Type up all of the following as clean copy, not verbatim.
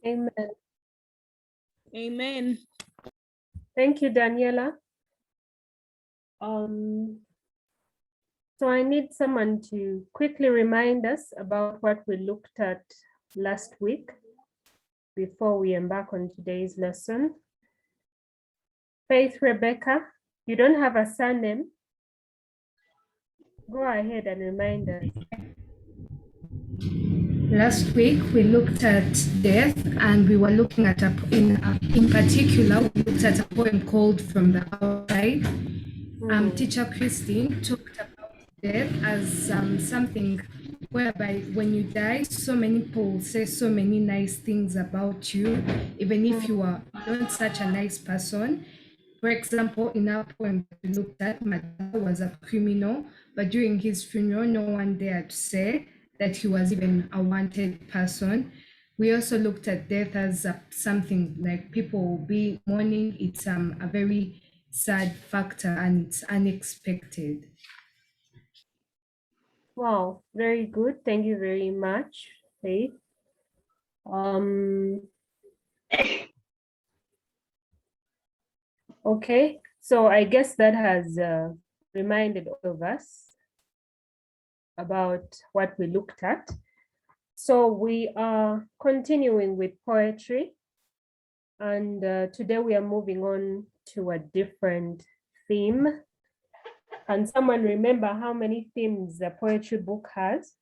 Amen. Amen. Thank you, Daniela. So I need someone to quickly remind us about what we looked at last week before we embark on today's lesson. Faith Rebecca, you don't have a surname. Go ahead and remind us. Last week we looked at death, and we were looking at in particular we looked at a poem called From the Outside. Teacher Christine talked about death as something whereby when you die, so many people say so many nice things about you, even if you are not such a nice person. For example, in our poem we looked at, my dad was a criminal, but during his funeral, no one dared to say that he was even a wanted person. We also looked at death as something like people will be mourning. It's a very sad factor and it's unexpected. Wow, very good. Thank you very much, Faith. Okay, so I guess that has reminded all of us about what we looked at. So we are continuing with poetry, and today we are moving on to a different theme. Can someone remember how many themes the poetry book has?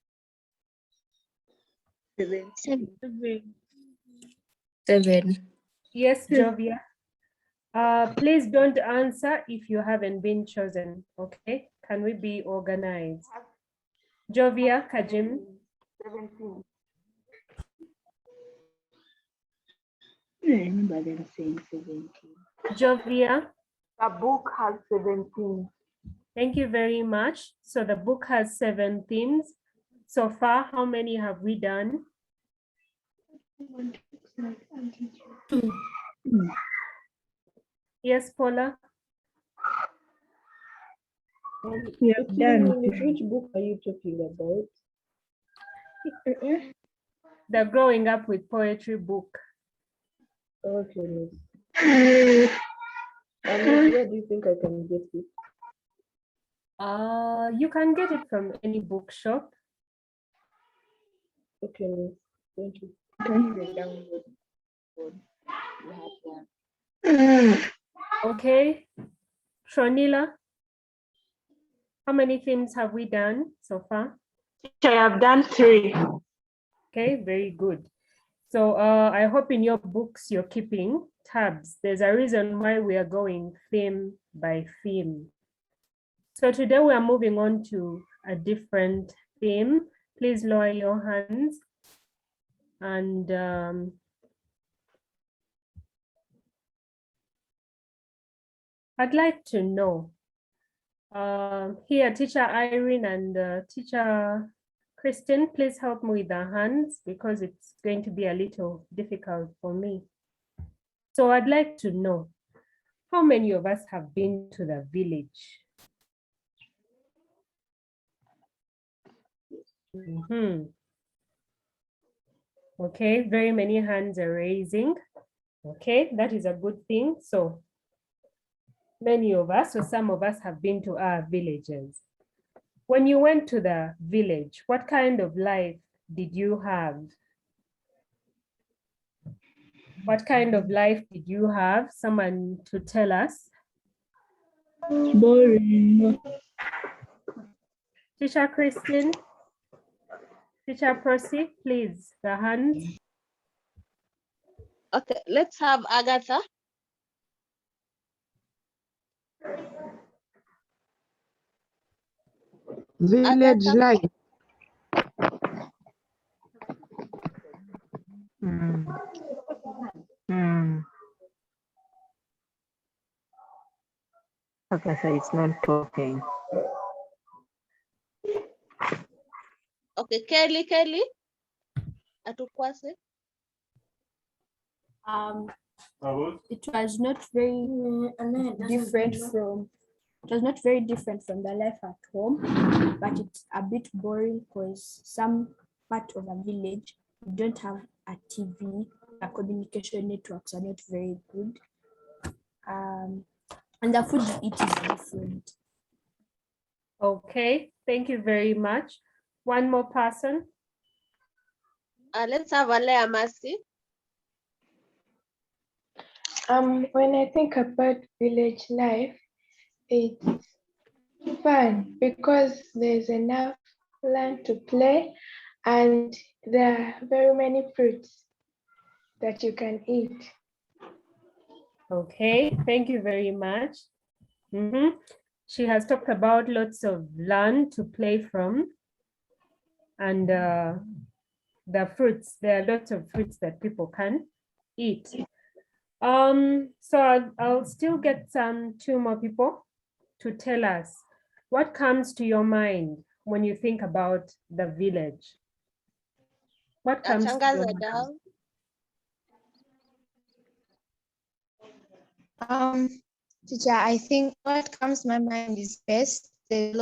7. Yes, Jovia. Please don't answer if you haven't been chosen, okay? Can we be organized? Jovia, Kajim. 17. I remember them saying 17. Jovia. The book has 17. Thank you very much. So the book has 7 themes. So far, how many have we done? 2. Yes, Paula? We have done. Which book are you talking about? The Growing Up with Poetry book. Okay. Where do you think I can get it? You can get it from any bookshop. Okay, miss. Thank you. Can you download one? You have one. Okay. Tronila, how many themes have we done so far? I have done 3. Okay, very good. So I hope in your books you're keeping tabs. There's a reason why we are going theme by theme. So today we are moving on to a different theme. Please lower your hands. And I'd like to know, here, Teacher Irene and Teacher Kristen, please help me with the hands because it's going to be a little difficult for me. So I'd like to know, how many of us have been to the village? Okay, very many hands are raising. Okay, that is a good thing. So many of us, or some of us, have been to our villages. When you went to the village, what kind of life did you have? What kind of life did you have? Someone to tell us. Boring. Teacher Christine, Teacher Percy, please, the hands. Okay, let's have Agatha. Village Agatha. life. Okay, so it's not talking. Okay, Kelly. Atukwase. It was not very different from the life at home, but it's a bit boring because some part of a village you don't have a TV, communication networks are not very good. And the food you eat is different. Okay, thank you very much. One more person. Let's have Alea Mercy. When I think about village life, it's fun because there's enough land to play and there are very many fruits that you can eat. Okay, thank you very much. She has talked about lots of land to play from and the fruits. There are lots of fruits that people can eat. So I'll still get two more people to tell us what comes to your mind when you think about the village. What comes to your mind? Teacher, I think what comes to my mind is space. There's a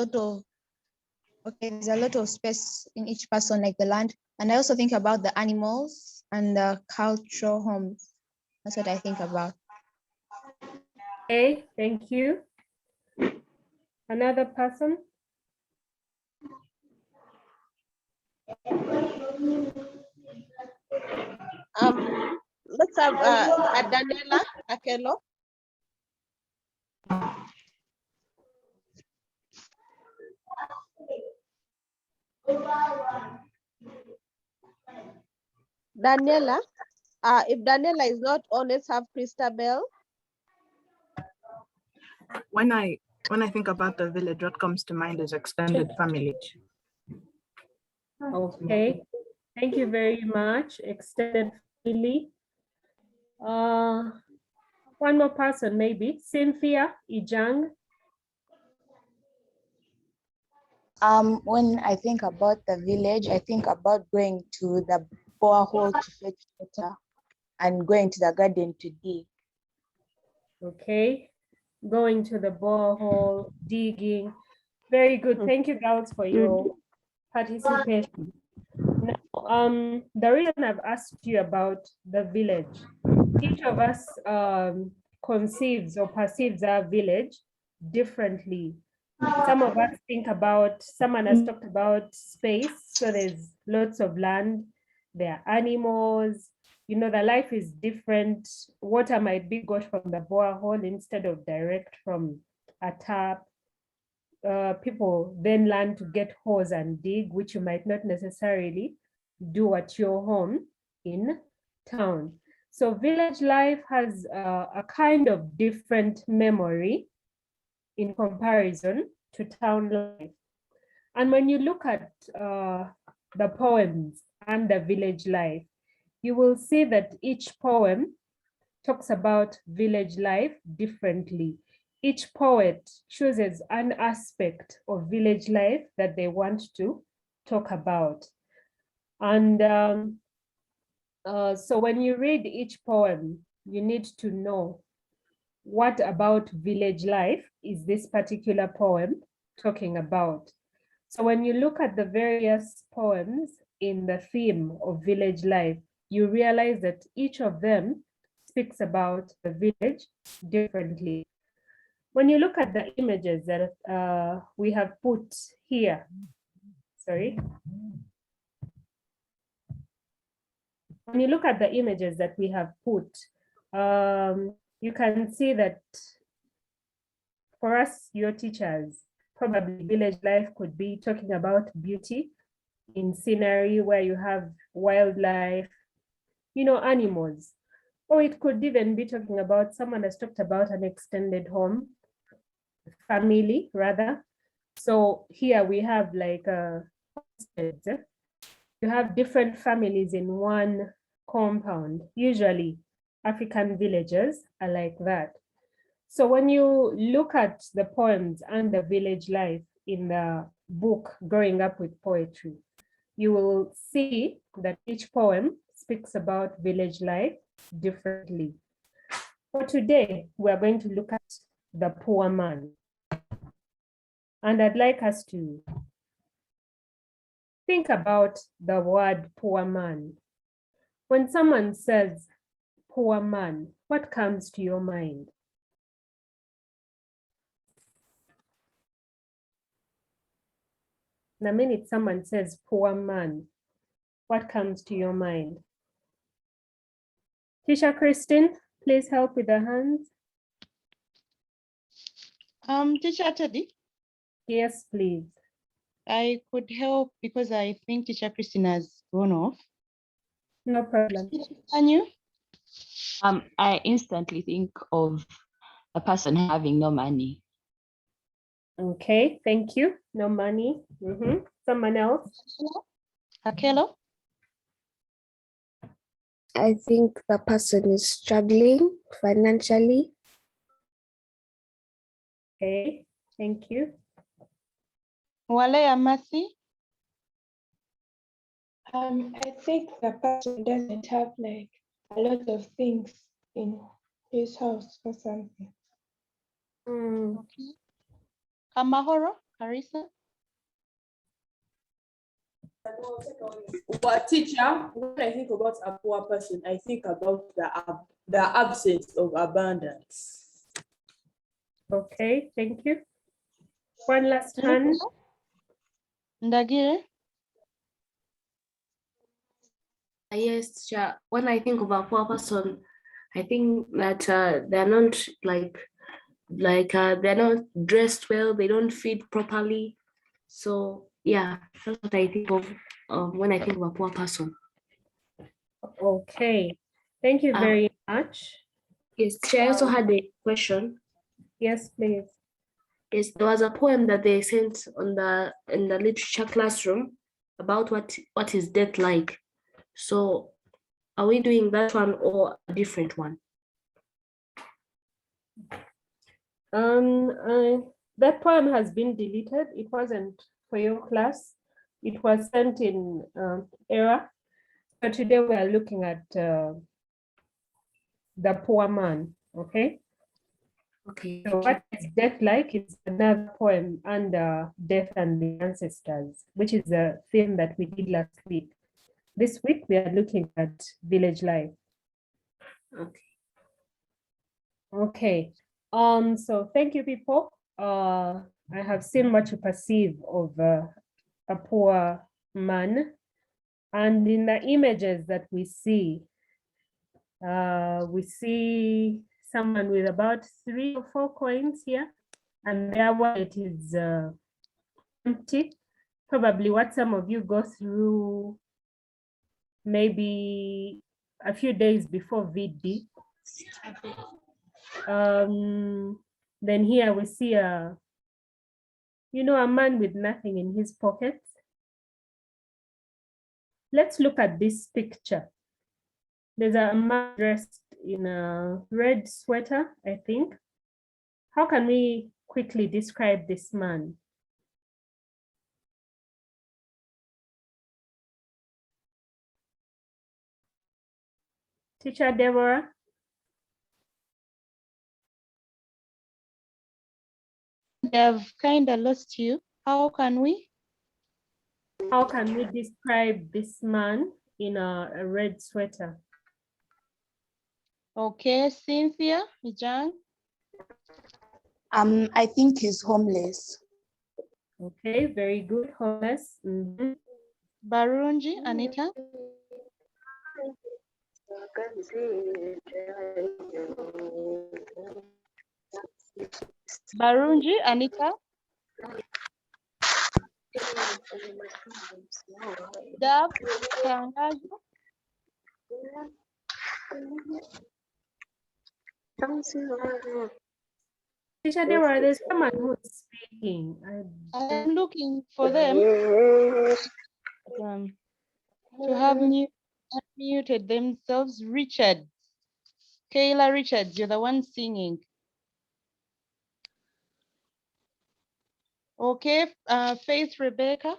lot of space in each person, like the land. And I also think about the animals and the cultural homes. That's what I think about. Okay, thank you. Another person? Let's have Daniela Akelo. Daniela, if Daniela is not on, let's have Christabel. When I think about the village, what comes to mind is extended family. Okay, thank you very much. Extended family. One more person, maybe. Cynthia Ijang. When I think about the village, I think about going to the borehole to fetch water and going to the garden to dig. Okay, going to the borehole, digging. Very good. Thank you, girls, for your participation. Now, the reason I've asked you about the village, each of us conceives or perceives our village differently. Some of us think about, someone has talked about space, so there's lots of land, there are animals, you know, the life is different. Water might be got from the borehole instead of direct from a tap. People then learn to get hose and dig, which you might not necessarily do at your home in town. So village life has a kind of different memory in comparison to town life. And when you look at the poems and the village life, you will see that each poem talks about village life differently. Each poet chooses an aspect of village life that they want to talk about. And so when you read each poem, you need to know what about village life is this particular poem talking about. So when you look at the various poems in the theme of village life, you realize that each of them speaks about the village differently. When you look at the images that we have put here, sorry. When you look at the images that we have put, you can see that for us, your teachers, probably village life could be talking about beauty in scenery where you have wildlife, you know, animals. Or it could even be talking about, someone has talked about an extended home, family rather. So here we have like you have different families in one compound. Usually African villages are like that. So when you look at the poems and the village life in the book, Growing Up with Poetry, you will see that each poem speaks about village life differently. For today, we're going to look at the poor man. And I'd like us to think about the word poor man. When someone says poor man, what comes to your mind? The minute someone says poor man, what comes to your mind? Teacher Christine, please help with the hands. Teacher Teddy, Yes, please. I could help because I think Teacher Christine has gone off. No problem. Can you? I instantly think of a person having no money. Okay, thank you. No money. Someone else? Akelo? I think the person is struggling financially. Okay, thank you. Wale Amasi? I think the person doesn't have like a lot of things in his house or something. Okay. Kamahoro? Carissa? But teacher, when I think about a poor person, I think about the absence of abundance. Okay, thank you. One last hand. Ndagire? Yes, teacher. When I think of a poor person, I think that they're not they're not dressed well, they don't feed properly. So yeah, that's what I think of when I think of a poor person. Okay, thank you very much. Yes, teacher, I also had a question. Yes, please. Yes, there was a poem that they sent in the literature classroom about what is death like. So are we doing that one or a different one? That poem has been deleted. It wasn't for your class. It was sent in error. So today we are looking at the poor man. Okay. Okay. So what is death like? It's another poem under death and the ancestors, which is a theme that we did last week. This week we are looking at village life. Okay. Okay. So thank you, people. I have seen what you perceive of a poor man, and in the images that we see someone with about 3 or 4 coins here, and their wallet is empty. Probably what some of you go through maybe a few days before VD. Then here we see a man with nothing in his pockets. Let's look at this picture. There's a man dressed in a red sweater, I think. How can we quickly describe this man? Teacher Deborah? They've kind of lost you. How can we? How can we describe this man in a red sweater? Okay, Cynthia, John. I think he's homeless. Okay, very good. Homeless. Barunji, Anita. Barunji, Anita. Dab, Kangajo. Teacher Deborah, there's someone who's speaking. I'm looking for them to have unmuted themselves. Richard, Kayla Richards, you're the one singing. Okay, Faith Rebecca.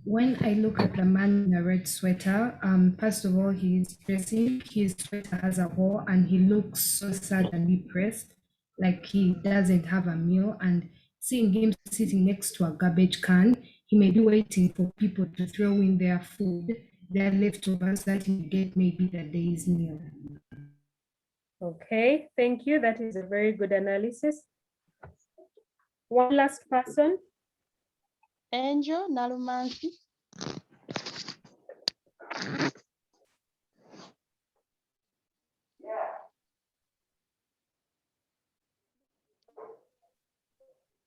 When I look at the man in a red sweater, first of all, he's dressing, his sweater has a hole and he looks so sad and depressed, like he doesn't have a meal. And seeing him sitting next to a garbage can, he may be waiting for people to throw in their food. there are leftovers that you get maybe the day's meal. Okay, thank you. That is a very good analysis. One last person. Angel Nalumansi.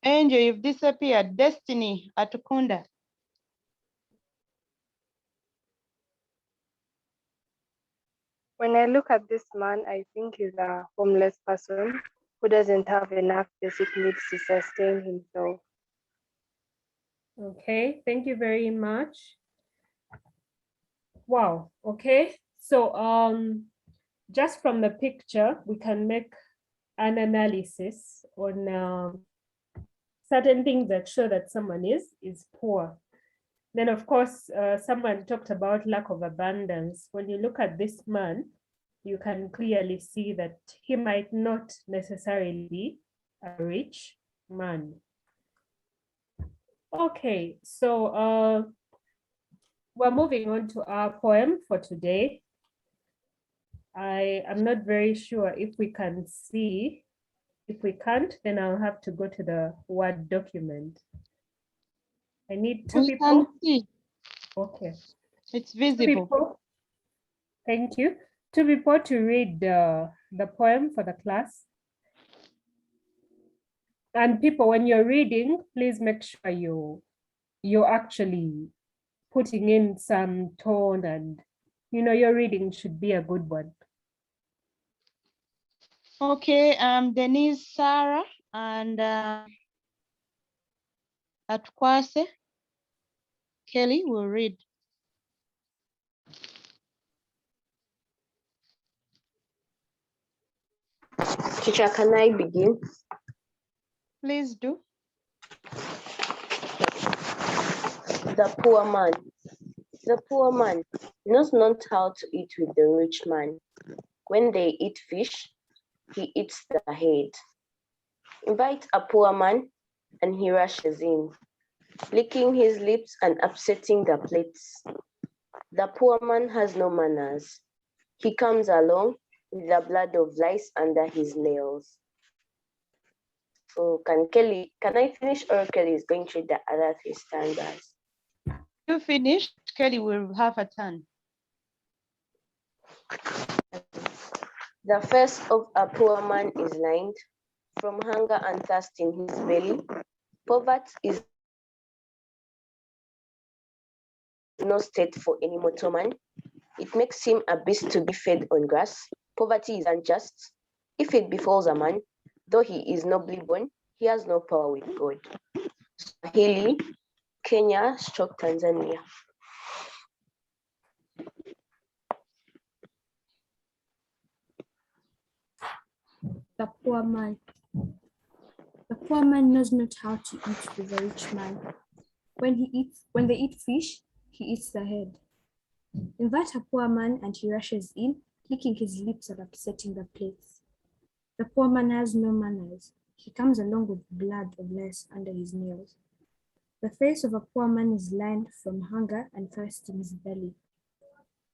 Angel, you've disappeared. Destiny Atukunda. When I look at this man, I think he's a homeless person who doesn't have enough basic needs to sustain himself. Okay, thank you very much. Wow, okay. So just from the picture, we can make an analysis on certain things that show that someone is poor. Then of course, someone talked about lack of abundance. When you look at this man, you can clearly see that he might not necessarily be a rich man. Okay, so we're moving on to our poem for today. I am not very sure if we can see. If we can't, then I'll have to go to the Word document. I need two people. We can see. Okay. It's 2 visible. people. Thank you. 2 people to read the poem for the class. And people, when you're reading, please make sure you're actually putting in some tone and, your reading should be a good one. Okay, Denise, Sarah, and Atkwase. Kelly will read. Teacher, can I begin? Please do. The poor man. The poor man knows not how to eat with the rich man. When they eat fish, he eats the head. Invite a poor man, and he rushes in, licking his lips and upsetting the plates. The poor man has no manners. He comes along with the blood of lice under his nails. So can I finish, or Kelly is going to read the other 3 stanzas? You finish, Kelly will have a turn. The face of a poor man is lined from hunger and thirst in his belly. Poverty is no state for any mortal man. It makes him a beast to be fed on grass. Poverty is unjust. If it befalls a man, though he is nobly born, he has no power with God. Swahili, Kenya, Tanzania. The poor man. The poor man knows not how to eat with the rich man. When they eat fish, he eats the head. Invite a poor man and he rushes in, licking his lips and upsetting the plates. The poor man has no manners. He comes along with blood of lice under his nails. The face of a poor man is lined from hunger and thirst in his belly.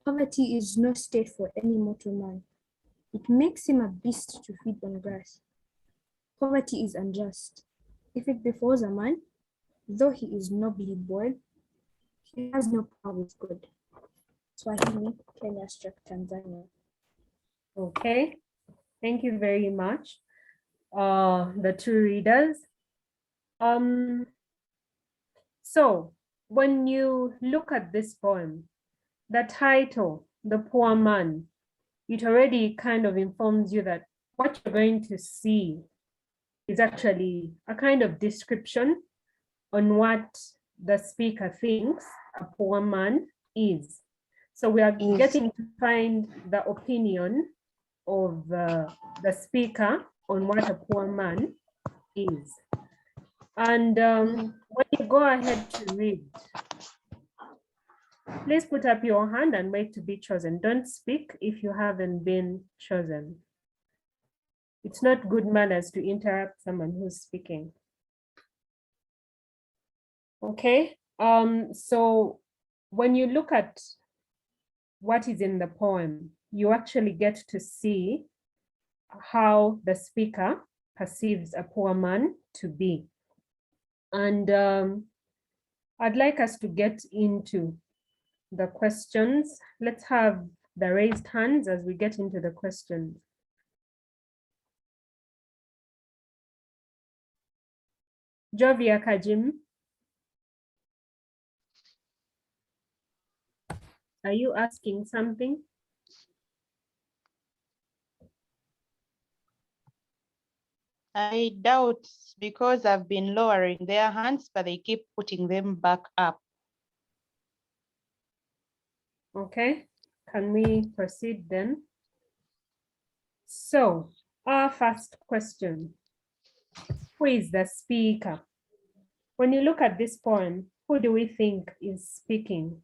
Poverty is no state for any mortal man. It makes him a beast to feed on grass. Poverty is unjust. If it befalls a man, though he is nobly born, he has no power with God. Swahili, Kenya, Tanzania. Okay, thank you very much, the 2 readers. So when you look at this poem, the title, The Poor Man, it already kind of informs you that what you're going to see is actually a kind of description on what the speaker thinks a poor man is. So we are getting to find the opinion of the speaker on what a poor man is. And when you go ahead to read, please put up your hand and wait to be chosen. Don't speak if you haven't been chosen. It's not good manners to interrupt someone who's speaking. Okay, so when you look at what is in the poem, you actually get to see how the speaker perceives a poor man to be. And I'd like us to get into the questions. Let's have the raised hands as we get into the questions. Jovia Kajim, are you asking something? I doubt, because I've been lowering their hands, but they keep putting them back up. Okay, can we proceed then? So our first question, who is the speaker? When you look at this poem, who do we think is speaking?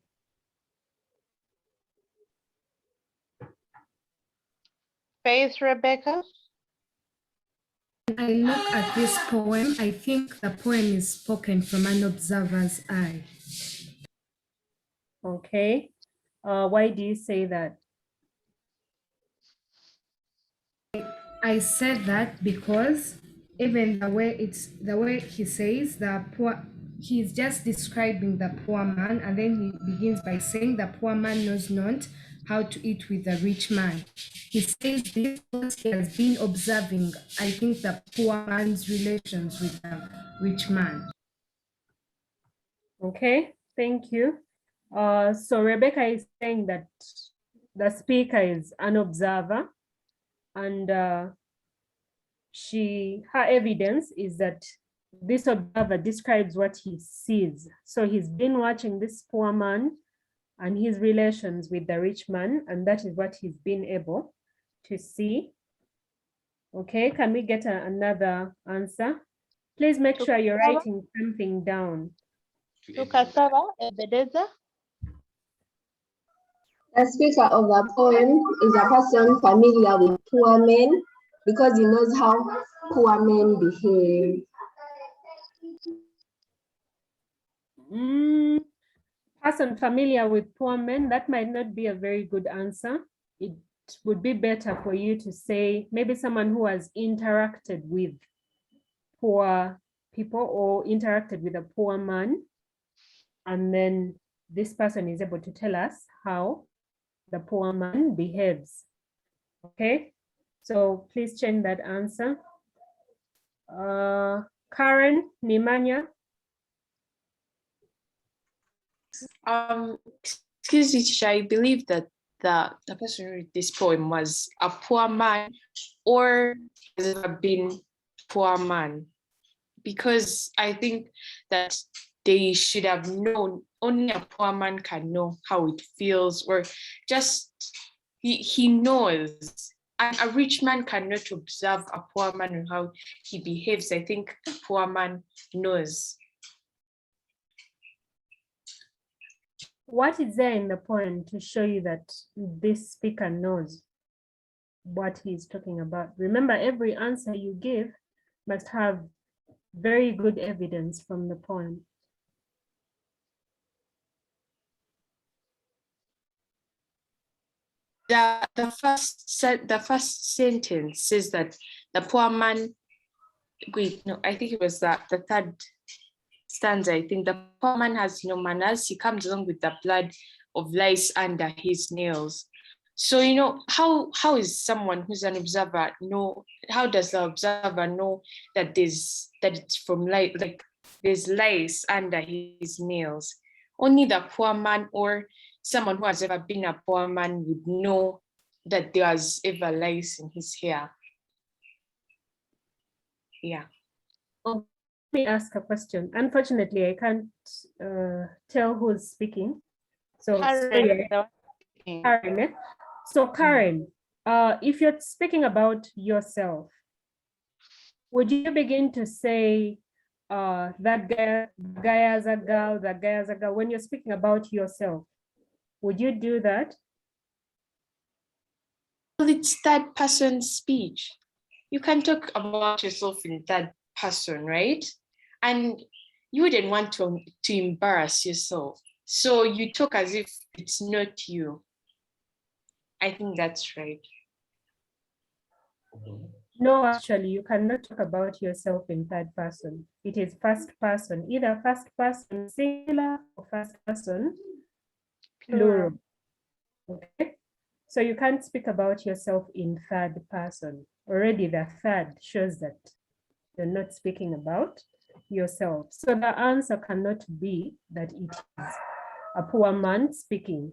Faith, Rebecca? When I look at this poem, I think the poem is spoken from an observer's eye. Okay, why do you say that? I said that because even the way he says he's just describing the poor man, and then he begins by saying the poor man knows not how to eat with the rich man. He says this because he has been observing, I think, the poor man's relations with the rich man. Okay, thank you. So Rebecca is saying that the speaker is an observer, and her evidence is that this observer describes what he sees. So he's been watching this poor man and his relations with the rich man, and that is what he's been able to see. Okay, can we get another answer? Please make sure you're writing something down. Tukasaba, Ebenezer? The speaker of the poem is a person familiar with poor men because he knows how poor men behave. Person familiar with poor men, that might not be a very good answer. It would be better for you to say maybe someone who has interacted with poor people or interacted with a poor man, and then this person is able to tell us how the poor man behaves. Okay, so please change that answer. Karen, Nimanya. Excuse me, teacher, I believe that the person who wrote this poem was a poor man or has ever been a poor man, because I think that they should have known, only a poor man can know how it feels, or just he knows. And a rich man cannot observe a poor man and how he behaves. I think a poor man knows. What is there in the poem to show you that this speaker knows what he's talking about? Remember, every answer you give must have very good evidence from the poem. The first sentence says that the poor man, wait, no, I think it was the third stanza. I think the poor man has no manners. He comes along with the blood of lice under his nails. So, how is someone who's an observer know, how does the observer know that it's from lice, like there's lice under his nails? Only the poor man or someone who has ever been a poor man would know that there was ever lice in his hair. Yeah. Let me ask a question. Unfortunately, I can't tell who's speaking. So Karen. Karen, eh? So Karen, if you're speaking about yourself, would you begin to say that guy is a girl, that guy is a girl, when you're speaking about yourself? Would you do that? Well, it's third person speech. You can talk about yourself in third person, right? And you wouldn't want to embarrass yourself. So you talk as if it's not you. I think that's right. No, actually, you cannot talk about yourself in third person. It is first person, either first person singular or first person plural. Okay, so you can't speak about yourself in third person. Already the third shows that you're not speaking about yourself. So the answer cannot be that it is a poor man speaking,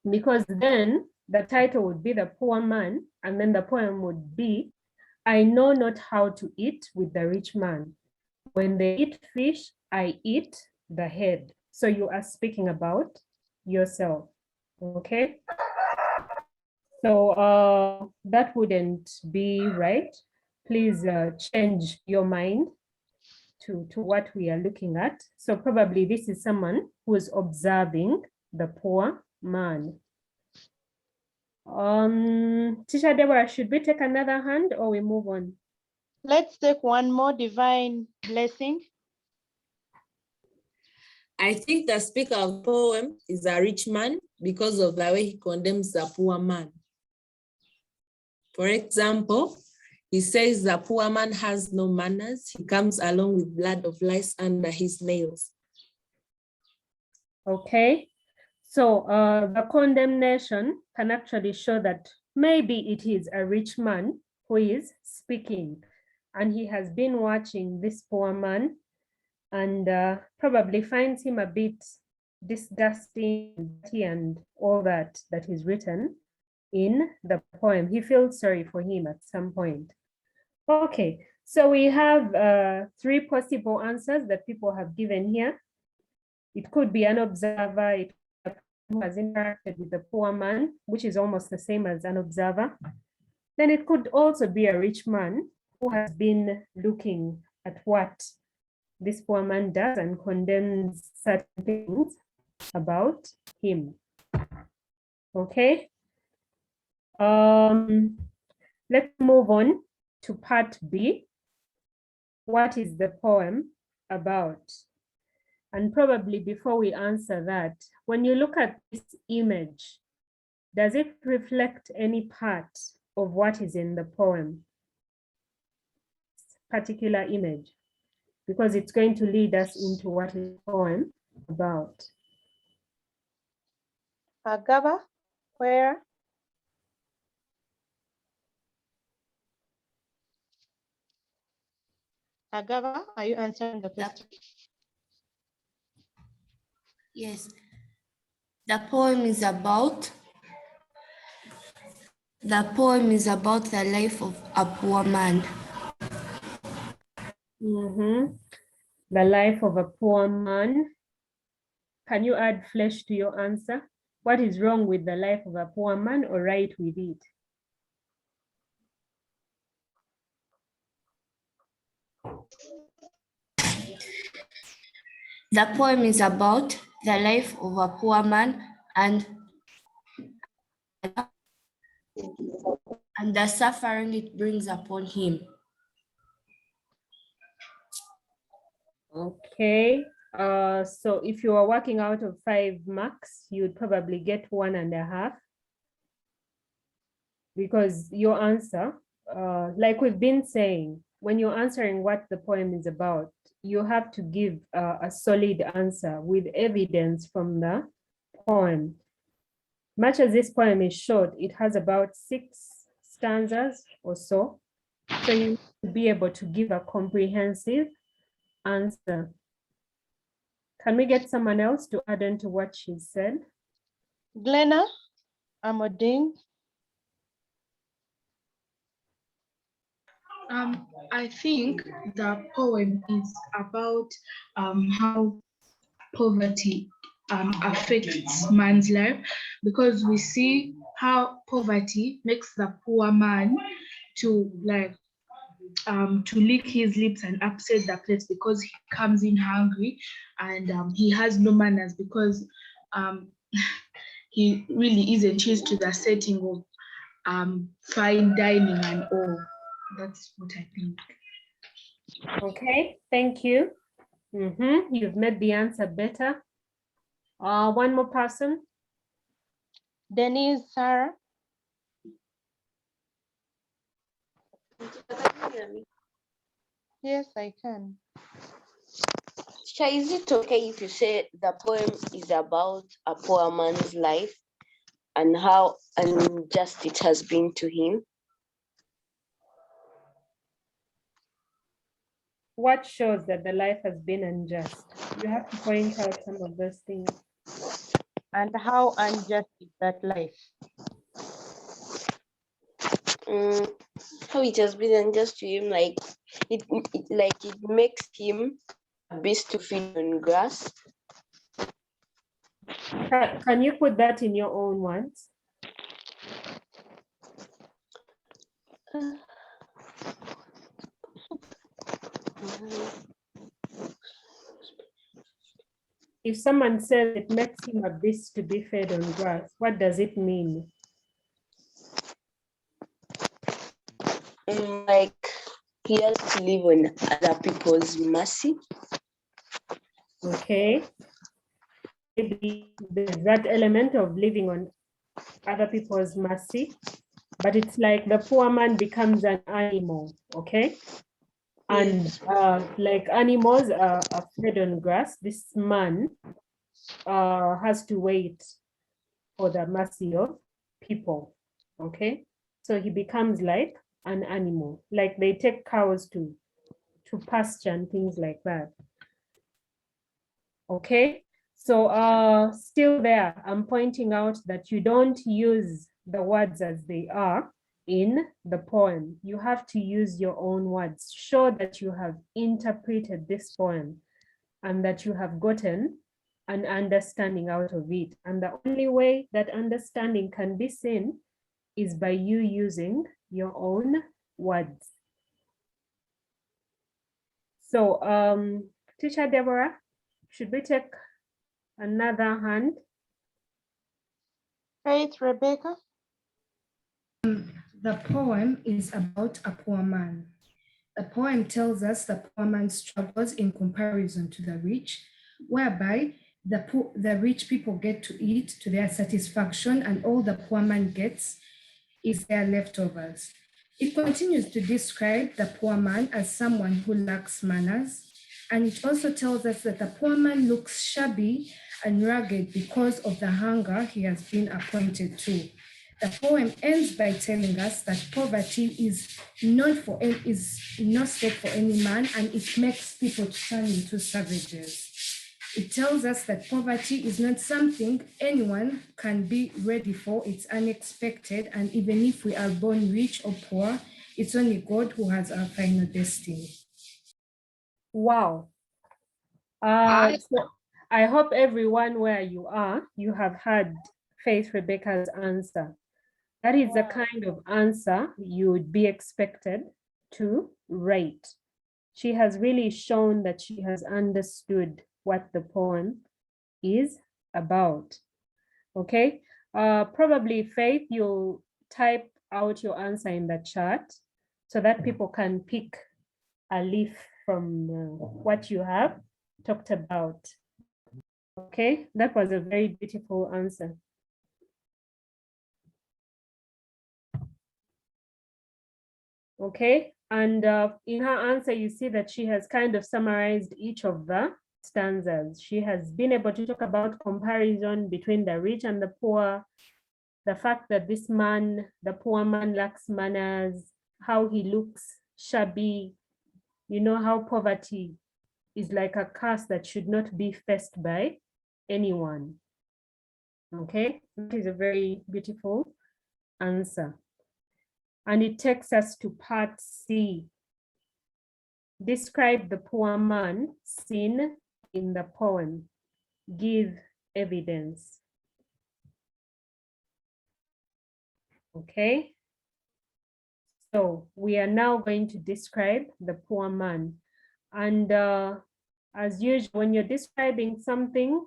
because then the title would be The Poor Man, and then the poem would be, I know not how to eat with the rich man. When they eat fish, I eat the head. So you are speaking about yourself, okay? So that wouldn't be right. Please change your mind to what we are looking at. So probably this is someone who is observing the poor man. Teacher Deborah, should we take another hand or we move on? Let's take one more. Divine Blessing. I think the speaker of the poem is a rich man because of the way he condemns the poor man. For example, he says the poor man has no manners. He comes along with blood of lice under his nails. Okay, so the condemnation can actually show that maybe it is a rich man who is speaking, and he has been watching this poor man and probably finds him a bit disgusting and all that is written in the poem. He feels sorry for him at some point. Okay, so we have 3 possible answers that people have given here. It could be an observer, it who has interacted with the poor man, which is almost the same as an observer. Then it could also be a rich man who has been looking at what this poor man does and condemns certain things about him. Okay. Let's move on to part B. What is the poem about? And probably before we answer that, when you look at this image, does it reflect any part of what is in the poem? Particular image, because it's going to lead us into what is the poem about. Agava, where? Agava, are you answering the question? Yes. The poem is about the life of a poor man. The life of a poor man. Can you add flesh to your answer? What is wrong with the life of a poor man, or right with it? The poem is about the life of a poor man and the suffering it brings upon him. Okay, so if you are working out of 5 marks, you would probably get 1.5, because your answer, like we've been saying, when you're answering what the poem is about, you have to give a solid answer with evidence from the poem. Much as this poem is short, it has about 6 stanzas or so. So you need to be able to give a comprehensive answer. Can we get someone else to add on to what she said? Glenna Amoding. I think the poem is about how poverty affects man's life, because we see how poverty makes the poor man to lick his lips and upset the plate, because he comes in hungry, and he has no manners because he really isn't used to the setting of fine dining and all. That's what I think. Okay, thank you. You've made the answer better. One more person. Denise Sarah. hear me? Yes, I can. Sha, is it okay if you say the poem is about a poor man's life and how unjust it has been to him? What shows that the life has been unjust? You have to point out some of those things. And how unjust is that life? How it has been unjust to him, like it makes him a beast to feed on grass. Can you put that in your own words? If someone says it makes him a beast to be fed on grass, what does it mean? Like he has to live on other people's mercy. Okay. Maybe there's that element of living on other people's mercy, but it's like the poor man becomes an animal, okay? And like animals are fed on grass, this man has to wait for the mercy of people, okay? So he becomes like an animal, like they take cows to pasture and things like that. Okay, so still there, I'm pointing out that you don't use the words as they are in the poem. You have to use your own words. Show that you have interpreted this poem and that you have gotten an understanding out of it. And the only way that understanding can be seen is by you using your own words. So, Teacher Deborah, should we take another hand? Faith, Rebecca? The poem is about a poor man. The poem tells us the poor man struggles in comparison to the rich, whereby the rich people get to eat to their satisfaction and all the poor man gets is their leftovers. It continues to describe the poor man as someone who lacks manners, and it also tells us that the poor man looks shabby and ragged because of the hunger he has been appointed to. The poem ends by telling us that poverty is not safe for any man, and it makes people turn into savages. It tells us that poverty is not something anyone can be ready for. It's unexpected, and even if we are born rich or poor, it's only God who has our final destiny. Wow. So I hope everyone where you are, you have had Faith Rebecca's answer. That is the kind of answer you would be expected to write. She has really shown that she has understood what the poem is about. Okay, probably Faith, you'll type out your answer in the chat so that people can pick a leaf from what you have talked about. Okay, that was a very beautiful answer. Okay, and in her answer, you see that she has kind of summarized each of the stanzas. She has been able to talk about comparison between the rich and the poor, the fact that this man, the poor man, lacks manners, how he looks shabby, you know, how poverty is like a curse that should not be faced by anyone. Okay, that is a very beautiful answer. And it takes us to part C. Describe the poor man seen in the poem. Give evidence. Okay. So we are now going to describe the poor man. And as usual, when you're describing something,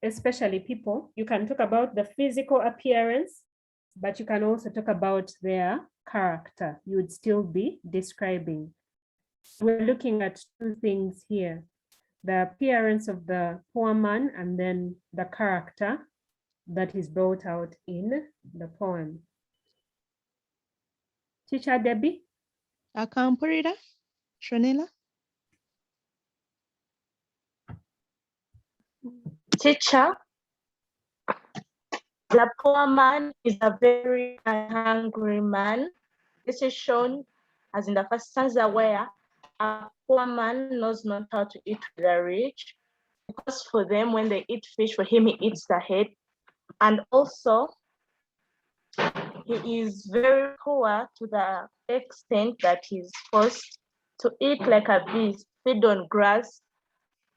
especially people, you can talk about the physical appearance, but you can also talk about their character. You would still be describing. We're looking at two things here: the appearance of the poor man and then the character that is brought out in the poem. Teacher Debbie? Akampurira, Shonela. Teacher, the poor man is a very hungry man. This is shown as in the first stanza where a poor man knows not how to eat with the rich, because for them, when they eat fish, for him, he eats the head. And also, he is very poor to the extent that he's forced to eat like a beast, feed on grass,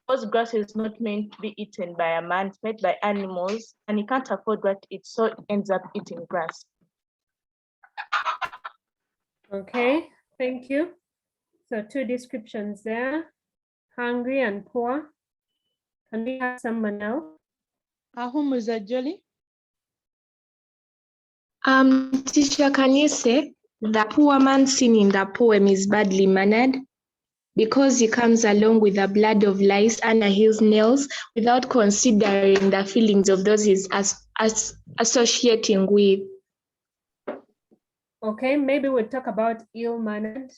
because grass is not meant to be eaten by a man, it's made by animals, and he can't afford what to eat, so he ends up eating grass. Okay, thank you. So 2 descriptions there, hungry and poor. Can we have someone else? Ahumuza Jolly. Teacher, can you say the poor man seen in the poem is badly mannered because he comes along with the blood of lice under his nails without considering the feelings of those he's associating with? Okay, maybe we'll talk about ill-mannered,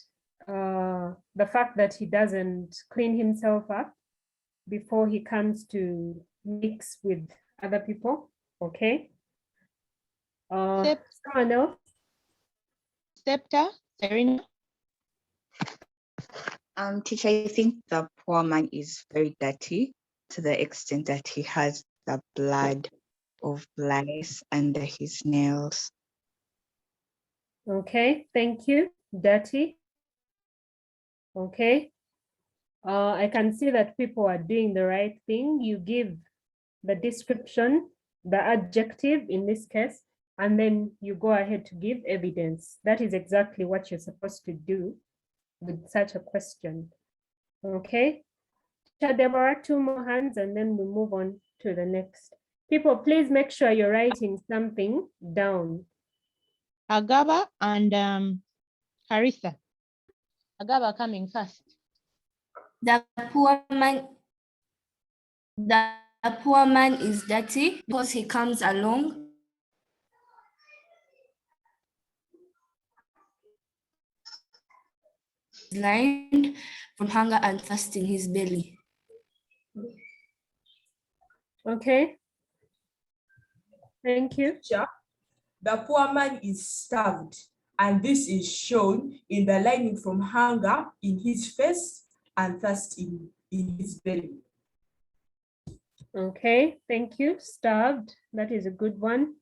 the fact that he doesn't clean himself up before he comes to mix with other people. Okay. Someone else? Scepter, Serena. Teacher, I think the poor man is very dirty to the extent that he has the blood of lice under his nails. Okay, thank you. Dirty. Okay. I can see that people are doing the right thing. You give the description, the adjective in this case, and then you go ahead to give evidence. That is exactly what you're supposed to do with such a question. Okay. Deborah, 2 more hands, and then we move on to the next. People, please make sure you're writing something down. Agaba and Carissa. Agaba coming first. The poor man is dirty because he comes along blind from hunger and thirst in his belly. Okay. Thank you. The poor man is starved, and this is shown in the lining from hunger in his face and thirst in his belly. Okay, thank you. Starved. That is a good one.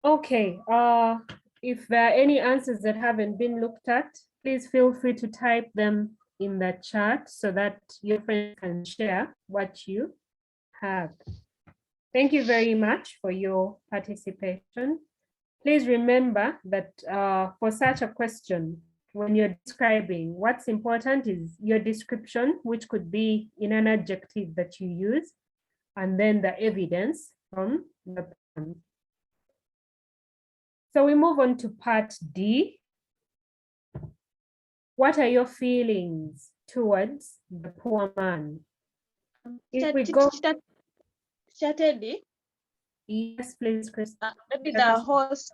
Okay, if there are any answers that haven't been looked at, please feel free to type them in the chat so that your friends can share what you have. Thank you very much for your participation. Please remember that for such a question, when you're describing, what's important is your description, which could be in an adjective that you use, and then the evidence from the poem. So we move on to part D. What are your feelings towards the poor man? If we go... Teddy? Yes, please, Chris. Maybe the host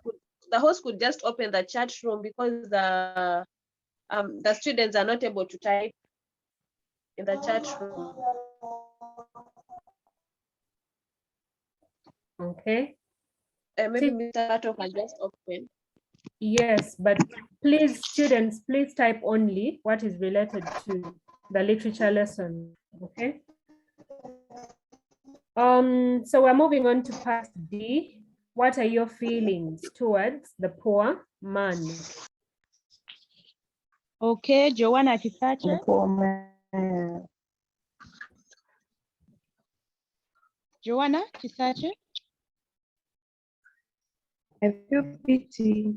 could just open the chat room because the students are not able to type in the chat room. Okay. Maybe Mr. Pato can just open. Yes, but please, students, please type only what is related to the literature lesson. Okay. So we're moving on to part D. What are your feelings towards the poor man? Okay, Joanna Kisache. Joanna Kisache. I feel pity.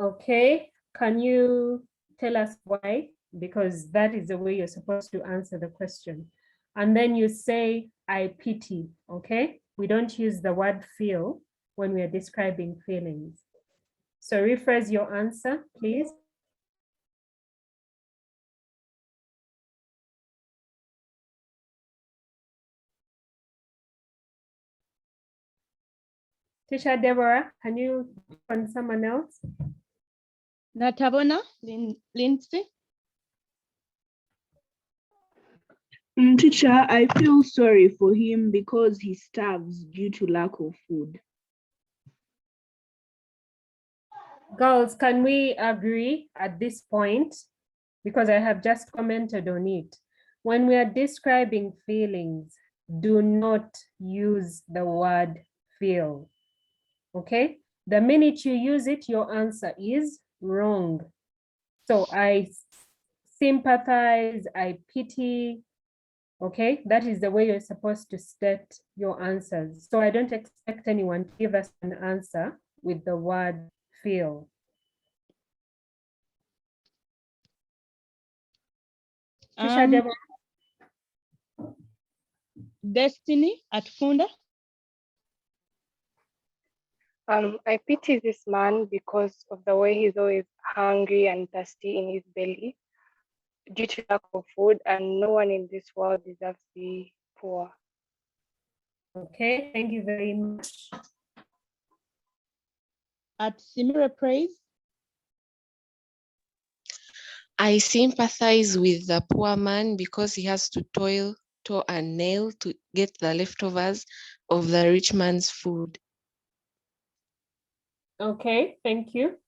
Okay, can you tell us why? Because that is the way you're supposed to answer the question. And then you say, I pity, okay? We don't use the word feel when we are describing feelings. So rephrase your answer, please. Teacher Deborah, can you on someone else? Natabona, Lindsay. Teacher, I feel sorry for him because he starves due to lack of food. Girls, can we agree at this point? Because I have just commented on it. When we are describing feelings, do not use the word feel, okay? The minute you use it, your answer is wrong. So I sympathize, I pity, okay? That is the way you're supposed to state your answers. So I don't expect anyone to give us an answer with the word feel. Destiny at Funda. I pity this man because of the way he's always hungry and thirsty in his belly due to lack of food, and no one in this world deserves to be poor. Okay, thank you very much. At Simira Praise. I sympathize with the poor man because he has to toil and nail to get the leftovers of the rich man's food. Okay, thank you.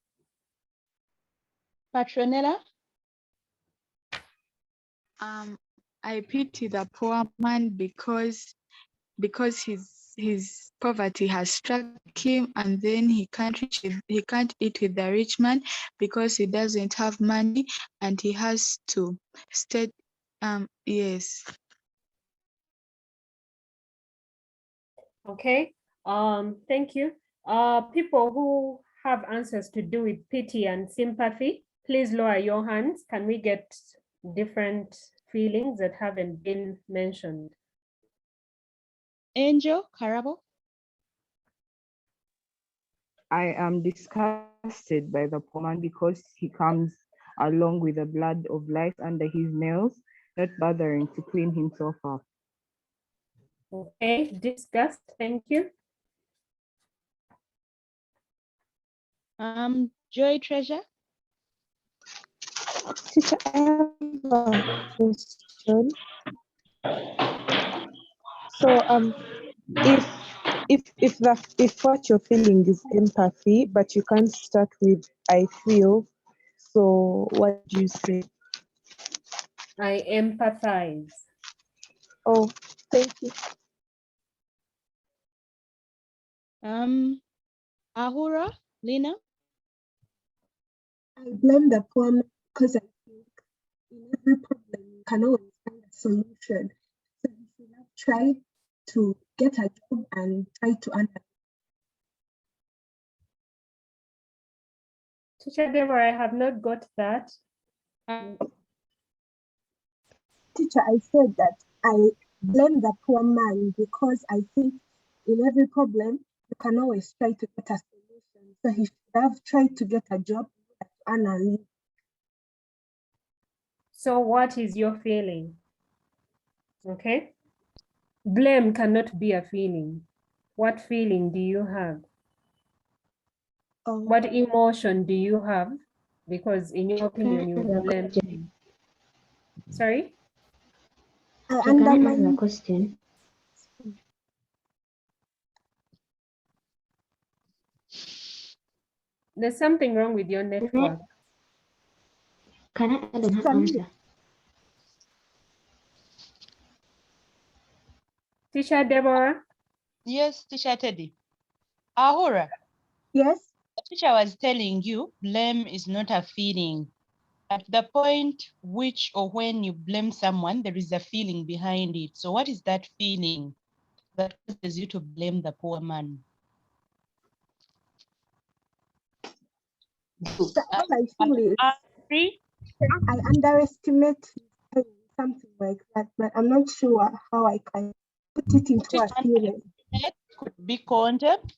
Patronella. I pity the poor man because his poverty has struck him, and then he can't eat with the rich man because he doesn't have money, and he has to stay. Yes. Okay, thank you. People who have answers to do with pity and sympathy, please lower your hands. Can we get different feelings that haven't been mentioned? Angel Karabo. I am disgusted by the poor man because he comes along with the blood of lice under his nails, not bothering to clean himself up. Okay, disgust, thank you. Joy Treasure. Teacher, I have a question. So if what you're feeling is empathy, but you can't start with I feel, so what do you say? I empathize. Oh, thank you. Ahura, Lina. I blame the poor man because I think in every problem you can always find a solution. So you should have tried to get a job and try to understand. Teacher Deborah, I have not got that. Teacher, I said that I blame the poor man because I think in every problem you can always try to get a solution. So he should have tried to get a job to earn a living. So what is your feeling? Okay. Blame cannot be a feeling. What feeling do you have? What emotion do you have? Because in your opinion, you blame him. Sorry? Can I answer the question? There's something wrong with your network. Can I add on her answer? Teacher Deborah? Yes, Teacher Teddy. Ahura. Yes? The teacher was telling you blame is not a feeling. At the point which or when you blame someone, there is a feeling behind it. So what is that feeling that causes you to blame the poor man? So all I feel is I underestimate something like that, but I'm not sure how I can put it into a feeling. It could be contempt.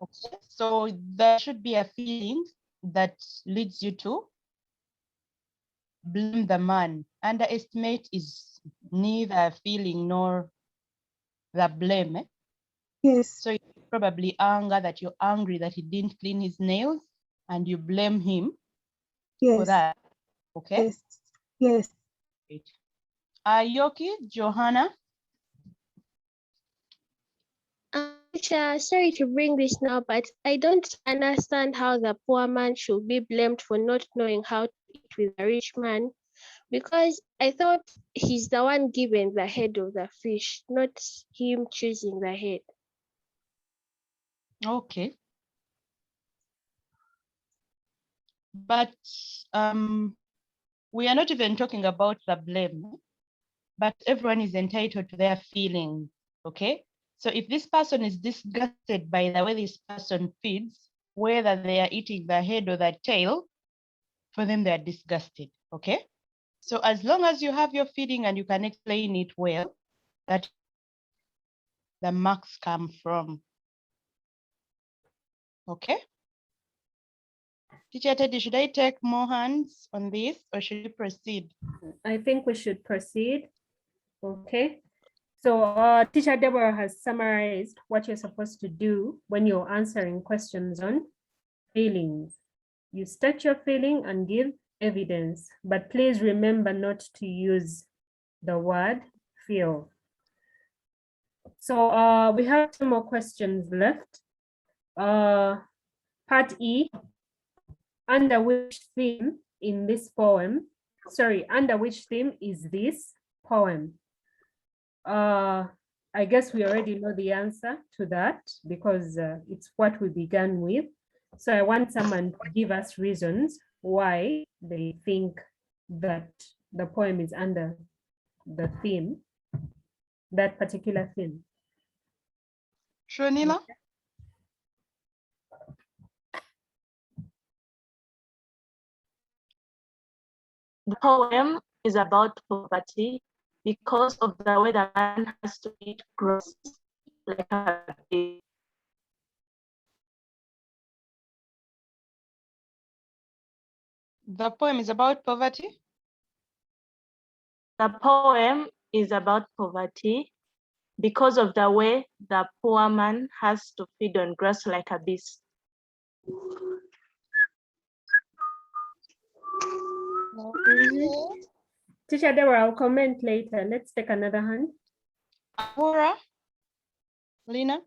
Okay, so there should be a feeling that leads you to blame the man. Underestimate is neither a feeling nor the blame. Yes. So probably anger, that you're angry that he didn't clean his nails and you blame him for Yes. that. Okay. Yes. Yes. Great. Yoki, Johanna. Teacher, sorry to bring this now, but I don't understand how the poor man should be blamed for not knowing how to eat with a rich man, because I thought he's the one given the head of the fish, not him choosing the head. Okay. But we are not even talking about the blame, but everyone is entitled to their feelings, okay? So if this person is disgusted by the way this person feeds, whether they are eating the head or the tail, for them they are disgusted, okay? So as long as you have your feeling and you can explain it well, that the marks come from, okay? Teacher Teddy, should I take more hands on this or should we proceed? I think we should proceed. Okay. So Teacher Deborah has summarized what you're supposed to do when you're answering questions on feelings. You state your feeling and give evidence, but please remember not to use the word feel. So we have 2 more questions left. Part E, under which theme in this poem, under which theme is this poem? I guess we already know the answer to that because it's what we began with. So I want someone to give us reasons why they think that the poem is under the theme, that particular theme. Shonila? The poem is about poverty because of the way the man has to eat grass like a pig. The poem is about poverty? The poem is about poverty because of the way the poor man has to feed on grass like a beast. Teacher Deborah, I'll comment later. Let's take another hand. Ahura? Lina?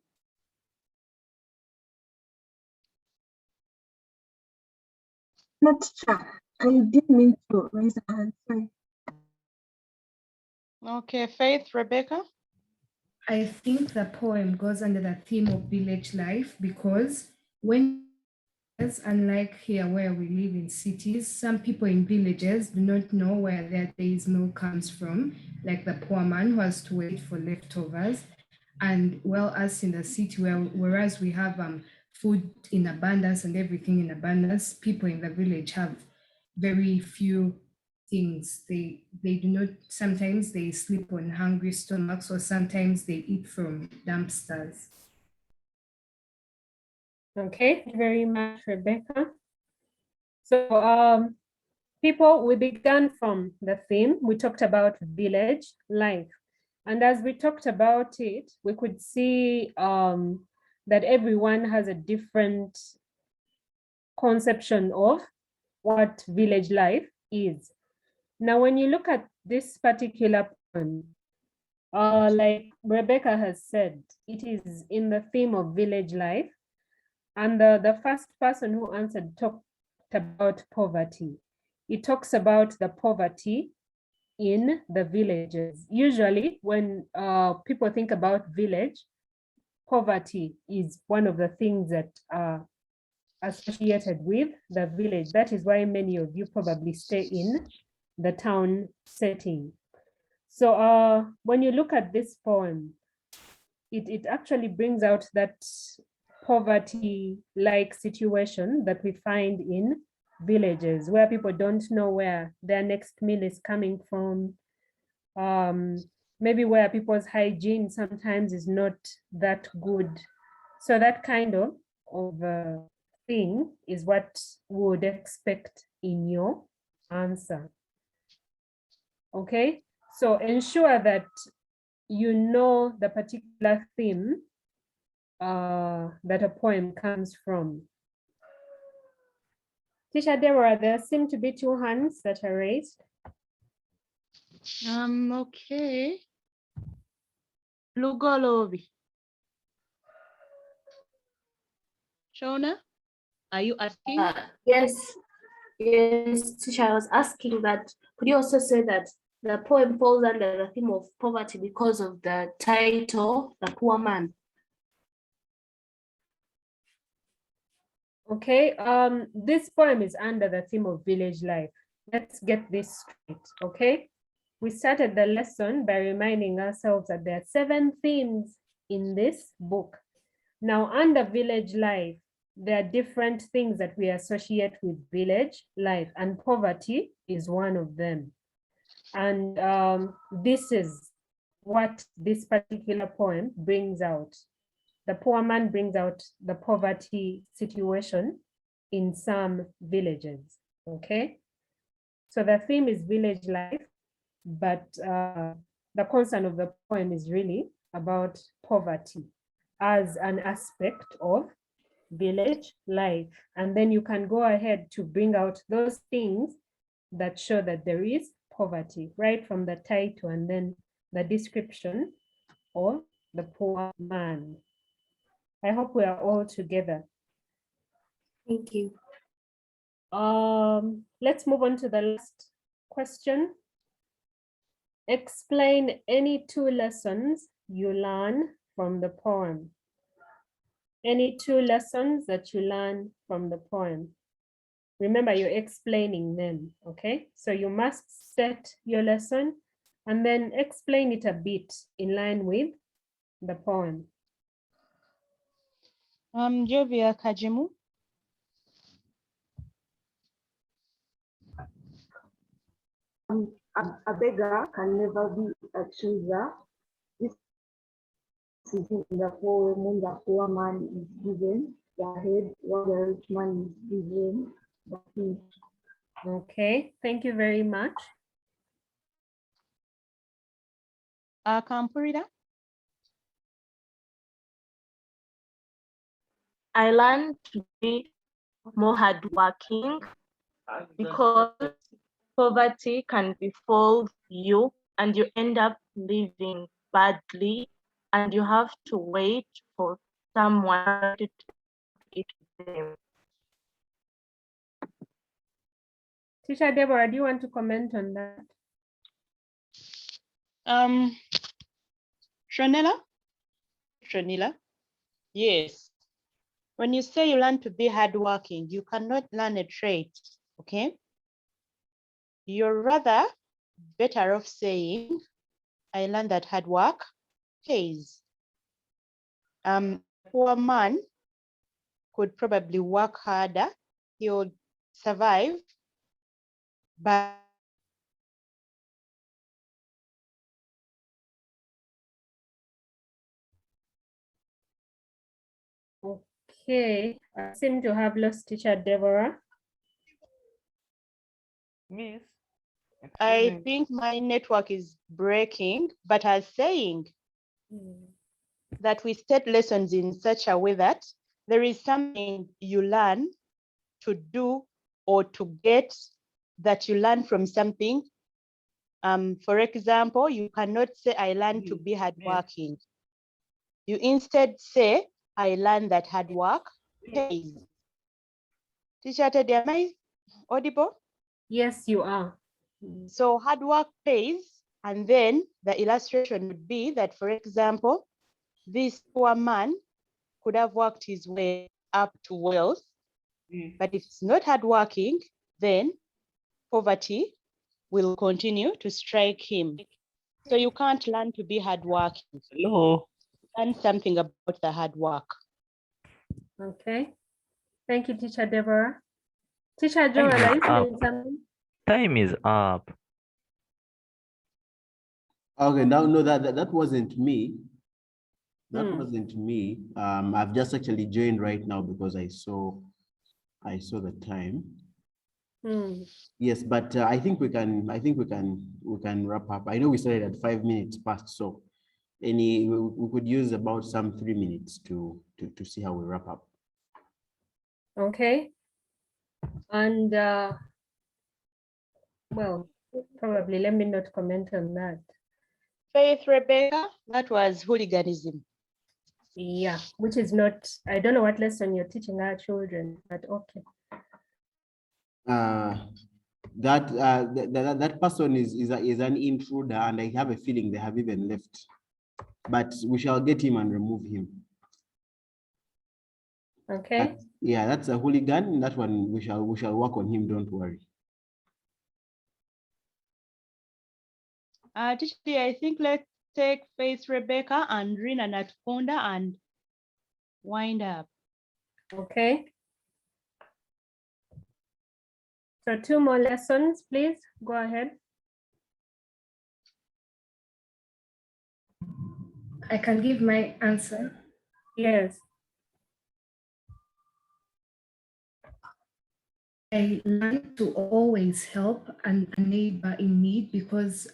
Not teacher. I didn't mean to raise a hand. Sorry. Okay, Faith, Rebecca? I think the poem goes under the theme of village life because unlike here where we live in cities, some people in villages do not know where their day's meal comes from, like the poor man who has to wait for leftovers. And well, us in the city, whereas we have food in abundance and everything in abundance, people in the village have very few things. They do not, sometimes they sleep on hungry stomachs or sometimes they eat from dumpsters. Okay, thank you very much, Rebecca. So we began from the theme. We talked about village life. And as we talked about it, we could see that everyone has a different conception of what village life is. Now, when you look at this particular poem, like Rebecca has said, it is in the theme of village life. And the first person who answered talked about poverty. It talks about the poverty in the villages. Usually when people think about village, poverty is one of the things that are associated with the village. That is why many of you probably stay in the town setting. So when you look at this poem, it actually brings out that poverty-like situation that we find in villages where people don't know where their next meal is coming from. Maybe where people's hygiene sometimes is not that good. So that kind of thing is what we would expect in your answer. Okay, so ensure that you know the particular theme that a poem comes from? Teacher Deborah, there seem to be two hands that are raised. Okay. Lugolobi. Shona, are you asking? Yes, teacher, I was asking that, could you also say that the poem falls under the theme of poverty because of the title, The Poor Man? Okay, this poem is under the theme of village life. Let's get this straight, okay? We started the lesson by reminding ourselves that there are 7 themes in this book. Now, under village life, there are different things that we associate with village life, and poverty is one of them. And this is what this particular poem brings out. The poor man brings out the poverty situation in some villages, okay? So the theme is village life, but the concern of the poem is really about poverty as an aspect of village life. And then you can go ahead to bring out those things that show that there is poverty, right from the title and then the description of the poor man. I hope we are all together. Thank you. Let's move on to the last question. Explain any 2 lessons you learn from the poem. Any 2 lessons that you learn from the poem. Remember, you're explaining them, okay? So you must set your lesson and then explain it a bit in line with the poem. Jovia Kajimu. A beggar can never be a chooser. This is in the poem when the poor man is given the head, while the rich man is given the feet. Okay, thank you very much. Kampurida. I learned to be more hardworking because poverty can befall you and you end up living badly and you have to wait for someone to eat them. Teacher Deborah, do you want to comment on that? Shonila? Yes. When you say you learn to be hardworking, you cannot learn a trait, okay? You're rather better off saying, I learned that hard work pays. Poor man could probably work harder, he'll survive, but okay, I seem to have lost teacher Deborah. Miss, I think my network is breaking, but I was saying that we set lessons in such a way that there is something you learn to do or to get that you learn from something. For example, you cannot say, I learned to be hardworking. You instead say, I learned that hard work pays. Teacher Teddy, am I audible? Yes, you are. So hard work pays, and then the illustration would be that, for example, this poor man could have worked his way up to wealth, but if it's not hardworking, then poverty will continue to strike him. So you can't learn to be hardworking. Hello. Learn something about the hard work. Okay. Thank you, teacher Deborah. Teacher Joel, are you saying something? Time is up. Okay, no, that wasn't me. That wasn't me. I've just actually joined right now because I saw the time. Yes, but I think we can wrap up. I know we started at 5 minutes past, so we could use about some 3 minutes to see how we wrap up. Okay. And well, probably let me not comment on that. Faith Rebecca, that was hooliganism. Yeah, which is not, I don't know what lesson you're teaching our children, but okay. That person is an intruder, and I have a feeling they have even left. But we shall get him and remove him. Okay. Yeah, that's a hooligan. That one we shall work on him. Don't worry. Teacher, I think let's take Faith Rebecca and Rina Natkonda and wind up. Okay. So 2 more lessons, please. Go ahead. I can give my answer. Yes. I learned to always help a neighbor in need, because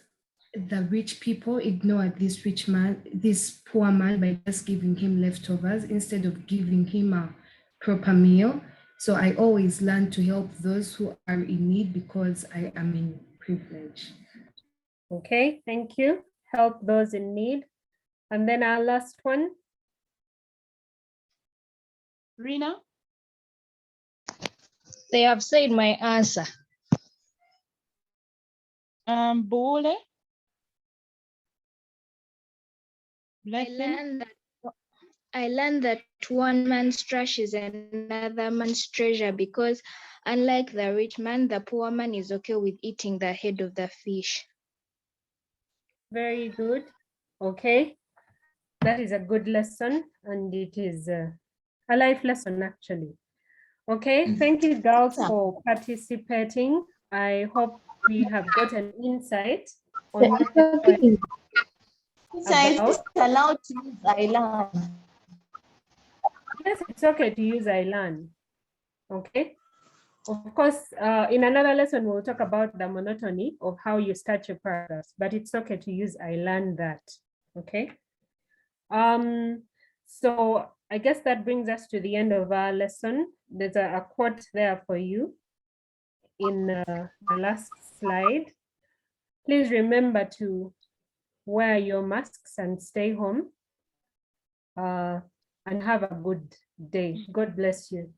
the rich people ignored this poor man by just giving him leftovers instead of giving him a proper meal. So I always learn to help those who are in need because I am in privilege. Okay, thank you. Help those in need. And then our last one. Rina? They have said my answer. Bole? I learned that one man's trash is another man's treasure, because unlike the rich man, the poor man is okay with eating the head of the fish. Very good. Okay. That is a good lesson, and it is a life lesson actually. Okay, thank you girls for participating. I hope we have got an insight on what the poem is about. Allowed to use Island. Yes, it's okay to use I learn. Okay. Of course, in another lesson, we'll talk about the monotony of how you start your paragraphs, but it's okay to use I learned that. Okay. So I guess that brings us to the end of our lesson. There's a quote there for you in the last slide. Please remember to wear your masks and stay home, and have a good day. God bless you.